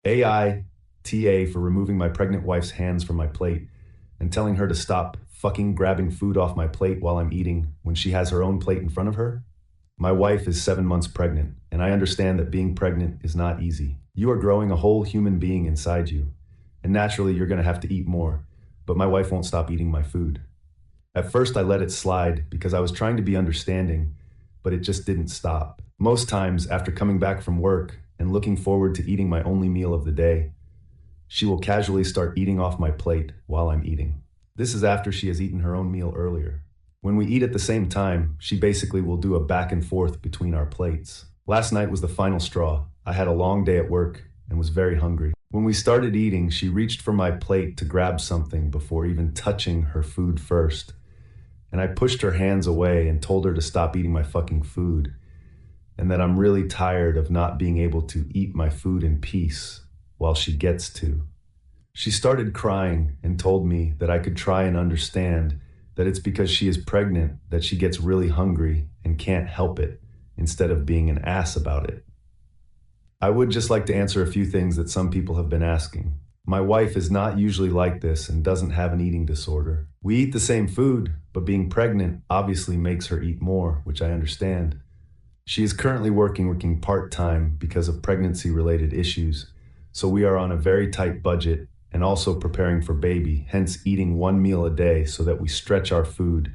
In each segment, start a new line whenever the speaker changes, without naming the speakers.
AITA for removing my pregnant wife's hands from my plate and telling her to stop fucking grabbing food off my plate while I'm eating when she has her own plate in front of her. My wife is 7 months pregnant, and I understand that being pregnant is not easy. You are growing a whole human being inside you, and naturally you're going to have to eat more, but my wife won't stop eating my food. At first I let it slide because I was trying to be understanding, but it just didn't stop. Most times after coming back from work and looking forward to eating my only meal of the day, she will casually start eating off my plate while I'm eating. This is after she has eaten her own meal earlier. When we eat at the same time, she basically will do a back and forth between our plates. Last night was the final straw. I had a long day at work and was very hungry. When we started eating, she reached for my plate to grab something before even touching her food first. And I pushed her hands away and told her to stop eating my fucking food, and that I'm really tired of not being able to eat my food in peace while she gets to. She started crying and told me that I could try and understand that it's because she is pregnant that she gets really hungry and can't help it, instead of being an ass about it. I would just like to answer a few things that some people have been asking. My wife is not usually like this and doesn't have an eating disorder. We eat the same food, but being pregnant obviously makes her eat more, which I understand. She is currently working part-time because of pregnancy-related issues, so we are on a very tight budget and also preparing for baby, hence eating one meal a day so that we stretch our food.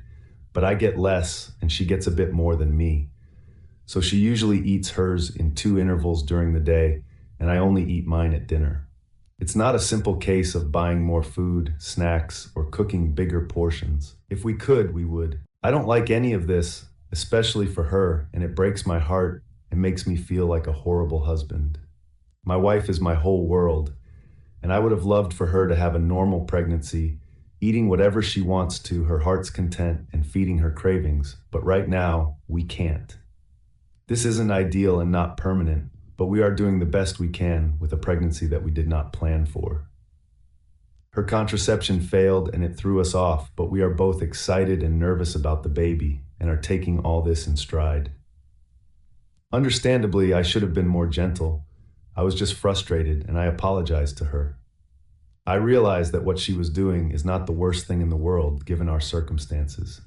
But I get less and she gets a bit more than me. So she usually eats hers in 2 intervals during the day, and I only eat mine at dinner. It's not a simple case of buying more food, snacks, or cooking bigger portions. If we could, we would. I don't like any of this, especially for her, and it breaks my heart and makes me feel like a horrible husband. My wife is my whole world, and I would have loved for her to have a normal pregnancy, eating whatever she wants to her heart's content and feeding her cravings, but right now, we can't. This isn't ideal and not permanent, but we are doing the best we can with a pregnancy that we did not plan for. Her contraception failed and it threw us off, but we are both excited and nervous about the baby and are taking all this in stride. Understandably, I should have been more gentle. I was just frustrated and I apologized to her. I realized that what she was doing is not the worst thing in the world given our circumstances.